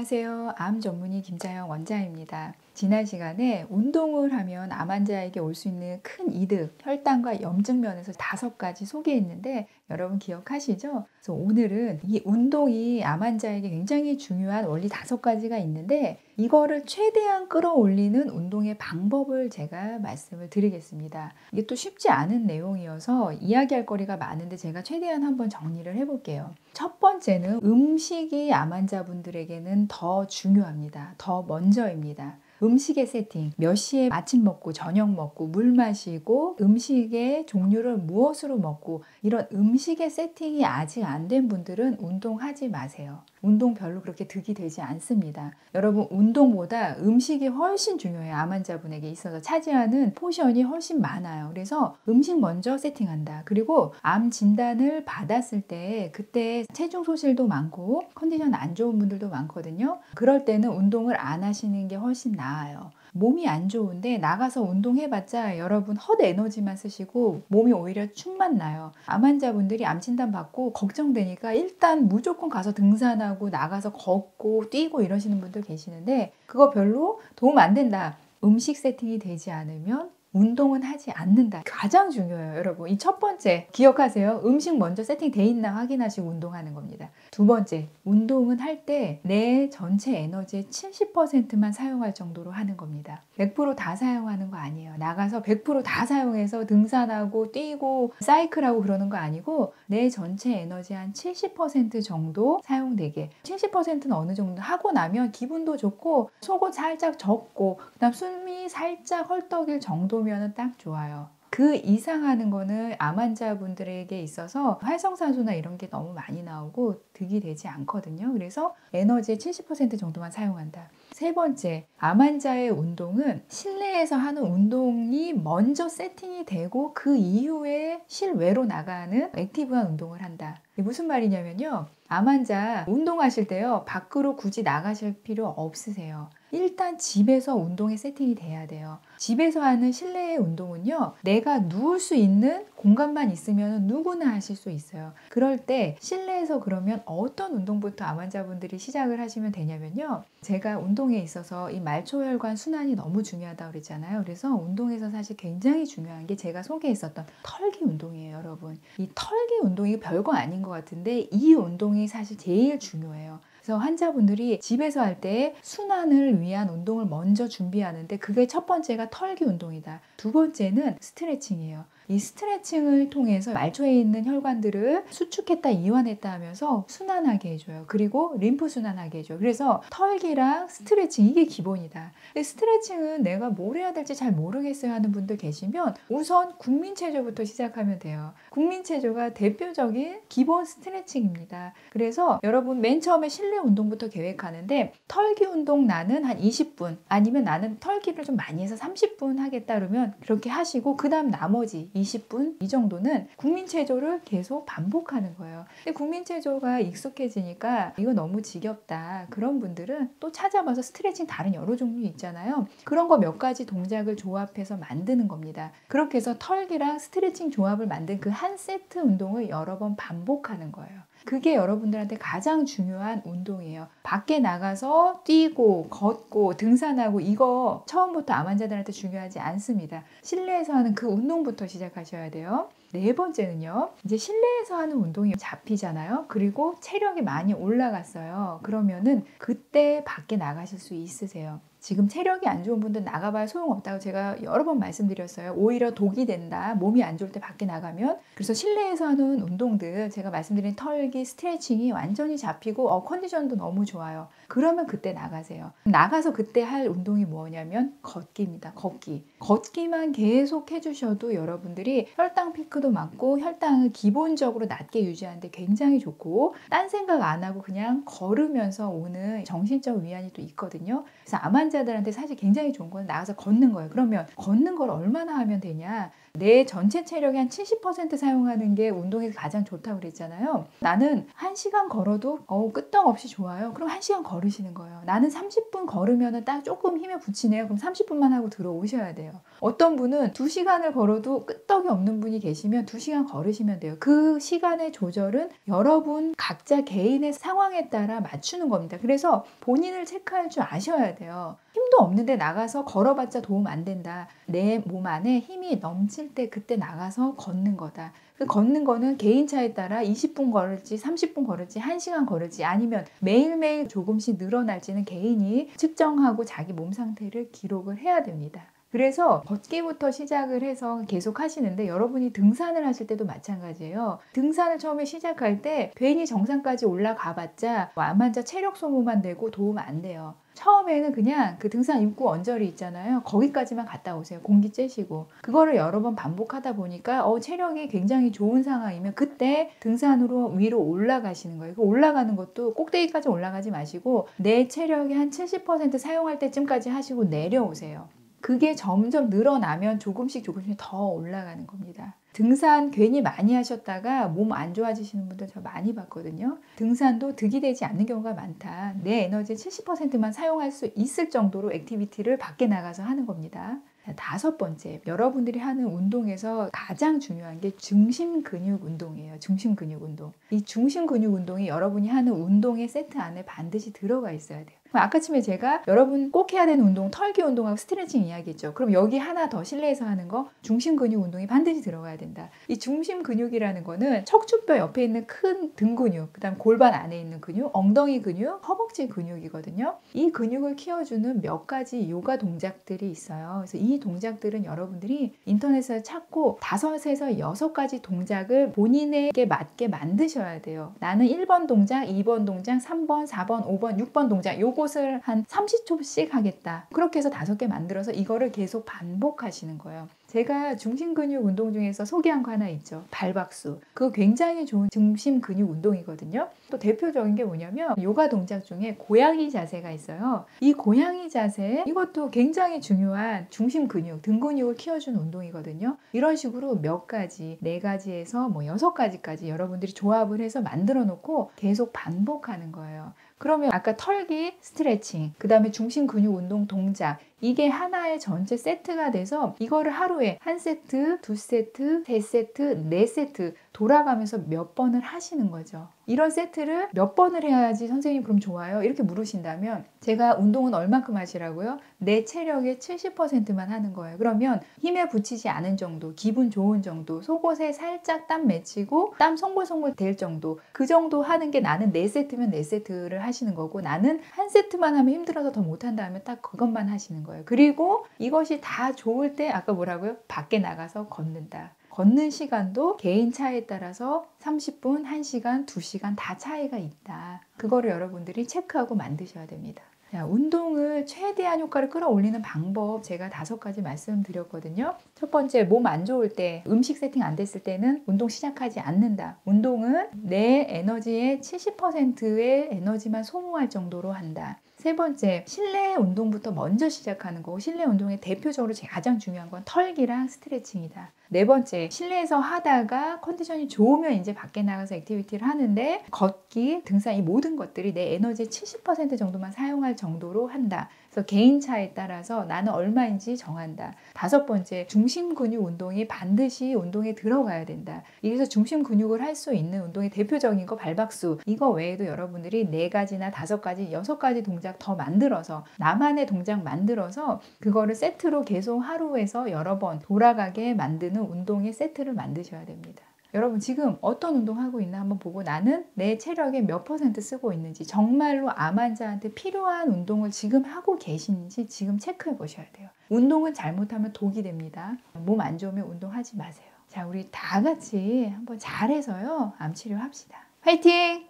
안녕하세요. 암 전문의 김자영 원장입니다. 지난 시간에 운동을 하면 암 환자에게 올 수 있는 큰 이득, 혈당과 염증 면에서 5가지 소개했는데 여러분 기억하시죠? 그래서 오늘은 이 운동이 암 환자에게 굉장히 중요한 원리 5가지가 있는데 이거를 최대한 끌어올리는 운동의 방법을 제가 말씀을 드리겠습니다. 이게 또 쉽지 않은 내용이어서 이야기할 거리가 많은데 제가 최대한 한번 정리를 해볼게요. 첫 번째는 음식이 암 환자분들에게는 더 중요합니다. 더 먼저입니다. 음식의 세팅, 몇 시에 아침 먹고 저녁 먹고 물 마시고 음식의 종류를 무엇으로 먹고 이런 음식의 세팅이 아직 안 된 분들은 운동하지 마세요. 운동 별로 그렇게 득이 되지 않습니다. 여러분 운동보다 음식이 훨씬 중요해요. 암 환자분에게 있어서 차지하는 포션이 훨씬 많아요. 그래서 음식 먼저 세팅한다. 그리고 암 진단을 받았을 때 그때 체중 소실도 많고 컨디션 안 좋은 분들도 많거든요. 그럴 때는 운동을 안 하시는 게 훨씬 나아요. 몸이 안 좋은데 나가서 운동해봤자 여러분 헛에너지만 쓰시고 몸이 오히려 축만 나요. 암 환자분들이 암 진단 받고 걱정되니까 일단 무조건 가서 등산하고 나가서 걷고 뛰고 이러시는 분들 계시는데 그거 별로 도움 안 된다. 음식 세팅이 되지 않으면 운동은 하지 않는다. 가장 중요해요, 여러분. 이 첫 번째 기억하세요. 음식 먼저 세팅돼 있나 확인하시고 운동하는 겁니다. 두 번째, 운동은 할 때 내 전체 에너지의 70%만 사용할 정도로 하는 겁니다. 100% 다 사용하는 거 아니에요. 나가서 100%다 사용해서 등산하고 뛰고 사이클하고 그러는 거 아니고 내 전체 에너지 한 70% 정도 사용되게. 70%는 어느 정도 하고 나면 기분도 좋고 속옷 살짝 젖고 그다음 숨이 살짝 헐떡일 정도면 딱 좋아요. 그 이상 하는 거는 암 환자분들에게 있어서 활성산소나 이런 게 너무 많이 나오고 득이 되지 않거든요. 그래서 에너지의 70% 정도만 사용한다. 세 번째, 암 환자의 운동은 실내에서 하는 운동이 먼저 세팅이 되고 그 이후에 실외로 나가는 액티브한 운동을 한다. 이게 무슨 말이냐면요. 암 환자 운동하실 때요. 밖으로 굳이 나가실 필요 없으세요. 일단 집에서 운동이 세팅이 돼야 돼요. 집에서 하는 실내의 운동은요. 내가 누울 수 있는 공간만 있으면 누구나 하실 수 있어요. 그럴 때 실내에서 그러면 어떤 운동부터 암 환자분들이 시작을 하시면 되냐면요. 제가 운동에 있어서 이 말초혈관 순환이 너무 중요하다고 그랬잖아요. 그래서 운동에서 사실 굉장히 중요한 게 제가 소개했었던 털기 운동이에요, 여러분. 이 털기 운동이 별거 아닌 것 같은데 이 운동이 사실 제일 중요해요. 그래서 환자분들이 집에서 할 때 순환을 위한 운동을 먼저 준비하는데 그게 첫 번째가 털기 운동이다. 두 번째는 스트레칭이에요. 이 스트레칭을 통해서 말초에 있는 혈관들을 수축했다 이완했다 하면서 순환하게 해줘요. 그리고 림프 순환하게 해줘요. 그래서 털기랑 스트레칭 이게 기본이다. 근데 스트레칭은 내가 뭘 해야 될지 잘 모르겠어요 하는 분들 계시면 우선 국민체조부터 시작하면 돼요. 국민체조가 대표적인 기본 스트레칭입니다. 그래서 여러분 맨 처음에 실내 운동부터 계획하는데 털기 운동 나는 한 20분 아니면 나는 털기를 좀 많이 해서 30분 하겠다 그러면 그렇게 하시고 그 다음 나머지 20분 이 정도는 국민체조를 계속 반복하는 거예요. 근데 국민체조가 익숙해지니까 이거 너무 지겹다. 그런 분들은 또 찾아봐서 스트레칭 다른 여러 종류 있잖아요. 그런 거 몇 가지 동작을 조합해서 만드는 겁니다. 그렇게 해서 털기랑 스트레칭 조합을 만든 그 한 세트 운동을 여러 번 반복하는 거예요. 그게 여러분들한테 가장 중요한 운동이에요. 밖에 나가서 뛰고 걷고 등산하고 이거 처음부터 암 환자들한테 중요하지 않습니다. 실내에서 하는 그 운동부터 시작하셔야 돼요. 네 번째는요. 이제 실내에서 하는 운동이 잡히잖아요. 그리고 체력이 많이 올라갔어요. 그러면은 그때 밖에 나가실 수 있으세요. 지금 체력이 안 좋은 분들 나가봐야 소용없다고 제가 여러 번 말씀드렸어요. 오히려 독이 된다. 몸이 안 좋을 때 밖에 나가면. 그래서 실내에서 하는 운동들 제가 말씀드린 털기, 스트레칭이 완전히 잡히고 컨디션도 너무 좋아요. 그러면 그때 나가세요. 나가서 그때 할 운동이 뭐냐면 걷기입니다. 걷기. 걷기만 계속 해주셔도 여러분들이 혈당 피크도 맞고 혈당을 기본적으로 낮게 유지하는데 굉장히 좋고 딴 생각 안 하고 그냥 걸으면서 오는 정신적 위안이 또 있거든요. 그래서 암 환자들한테 사실 굉장히 좋은 건 나가서 걷는 거예요. 그러면 걷는 걸 얼마나 하면 되냐? 내 전체 체력의 한 70% 사용하는 게 운동에 가장 좋다고 그랬잖아요. 나는 1시간 걸어도 끄떡없이 좋아요. 그럼 1시간 걸으시는 거예요. 나는 30분 걸으면 딱 조금 힘에 부치네요. 그럼 30분만 하고 들어오셔야 돼요. 어떤 분은 2시간을 걸어도 끄떡이 없는 분이 계시면 2시간 걸으시면 돼요. 그 시간의 조절은 여러분 각자 개인의 상황에 따라 맞추는 겁니다. 그래서 본인을 체크할 줄 아셔야 돼요. 힘도 없는데 나가서 걸어봤자 도움 안 된다. 내 몸 안에 힘이 넘칠 때 그때 나가서 걷는 거다. 그 걷는 거는 개인 차에 따라 20분 걸을지 30분 걸을지 1시간 걸을지 아니면 매일매일 조금씩 늘어날지는 개인이 측정하고 자기 몸 상태를 기록을 해야 됩니다. 그래서 걷기부터 시작을 해서 계속 하시는데 여러분이 등산을 하실 때도 마찬가지예요. 등산을 처음에 시작할 때 괜히 정상까지 올라가 봤자 암환자 체력 소모만 되고 도움 안 돼요. 처음에는 그냥 그 등산 입구 언저리 있잖아요. 거기까지만 갔다 오세요. 공기 쬐시고. 그거를 여러 번 반복하다 보니까 체력이 굉장히 좋은 상황이면 그때 등산으로 위로 올라가시는 거예요. 그 올라가는 것도 꼭대기까지 올라가지 마시고 내 체력의 한 70% 사용할 때쯤까지 하시고 내려오세요. 그게 점점 늘어나면 조금씩 더 올라가는 겁니다. 등산 괜히 많이 하셨다가 몸 안 좋아지시는 분들 저 많이 봤거든요. 등산도 득이 되지 않는 경우가 많다. 내 에너지의 70%만 사용할 수 있을 정도로 액티비티를 밖에 나가서 하는 겁니다. 5번째, 여러분들이 하는 운동에서 가장 중요한 게 중심 근육 운동이에요. 중심 근육 운동. 이 중심 근육 운동이 여러분이 하는 운동의 세트 안에 반드시 들어가 있어야 돼요. 아까쯤에 제가 여러분 꼭 해야 되는 운동, 털기 운동하고 스트레칭 이야기했죠. 그럼 여기 하나 더 실내에서 하는 거 중심 근육 운동이 반드시 들어가야 된다. 이 중심 근육이라는 거는 척추뼈 옆에 있는 큰 등 근육, 그다음 골반 안에 있는 근육, 엉덩이 근육, 허벅지 근육이거든요. 이 근육을 키워주는 몇 가지 요가 동작들이 있어요. 그래서 이 동작들은 여러분들이 인터넷에서 찾고 5에서 6가지 동작을 본인에게 맞게 만드셔야 돼요. 나는 1번 동작, 2번 동작, 3번, 4번, 5번, 6번 동작 요것을 한 30초씩 하겠다. 그렇게 해서 5개 만들어서 이거를 계속 반복하시는 거예요. 제가 중심 근육 운동 중에서 소개한 거 하나 있죠. 발박수. 그거 굉장히 좋은 중심 근육 운동이거든요. 또 대표적인 게 뭐냐면 요가 동작 중에 고양이 자세가 있어요. 이 고양이 자세 이것도 굉장히 중요한 중심 근육, 등 근육을 키워주는 운동이거든요. 이런 식으로 몇 가지, 4가지에서 6가지까지 여러분들이 조합을 해서 만들어 놓고 계속 반복하는 거예요. 그러면 아까 털기, 스트레칭, 그 다음에 중심 근육 운동 동작 이게 하나의 전체 세트가 돼서 이거를 하루에 1세트, 2세트, 3세트, 4세트 돌아가면서 몇 번을 하시는 거죠. 이런 세트를 몇 번을 해야지 선생님 그럼 좋아요? 이렇게 물으신다면 제가 운동은 얼만큼 하시라고요? 내 체력의 70%만 하는 거예요. 그러면 힘에 부치지 않은 정도, 기분 좋은 정도, 속옷에 살짝 땀 맺히고 땀 송골송골 될 정도 그 정도 하는 게 나는 4세트면 4세트를 하시는 거고 나는 1세트만 하면 힘들어서 더 못한다 하면 딱 그것만 하시는 거예요. 그리고 이것이 다 좋을 때 아까 뭐라고요? 밖에 나가서 걷는다. 걷는 시간도 개인 차에 따라서 30분, 1시간, 2시간 다 차이가 있다. 그거를 여러분들이 체크하고 만드셔야 됩니다. 자, 운동을 최대한 효과를 끌어올리는 방법 제가 5가지 말씀드렸거든요. 첫 번째, 몸 안 좋을 때 음식 세팅 안 됐을 때는 운동 시작하지 않는다. 운동은 내 에너지의 70%의 에너지만 소모할 정도로 한다. 3번째, 실내 운동부터 먼저 시작하는 거고 실내 운동의 대표적으로 가장 중요한 건 털기랑 스트레칭이다. 4번째, 실내에서 하다가 컨디션이 좋으면 이제 밖에 나가서 액티비티를 하는데 걷기, 등산 이 모든 것들이 내 에너지의 70% 정도만 사용할 정도로 한다. 그래서 개인 차에 따라서 나는 얼마인지 정한다. 5번째, 중심 근육 운동이 반드시 운동에 들어가야 된다. 그래서 중심 근육을 할 수 있는 운동의 대표적인 거 발박수. 이거 외에도 여러분들이 4가지나 5가지, 6가지 동작 더 만들어서 나만의 동작 만들어서 그거를 세트로 계속 하루에서 여러 번 돌아가게 만드는 운동의 세트를 만드셔야 됩니다. 여러분 지금 어떤 운동하고 있나 한번 보고 나는 내 체력의 몇 % 쓰고 있는지 정말로 암 환자한테 필요한 운동을 지금 하고 계신지 지금 체크해 보셔야 돼요. 운동은 잘못하면 독이 됩니다. 몸 안 좋으면 운동하지 마세요. 자, 우리 다 같이 한번 잘해서요 암 치료합시다. 화이팅!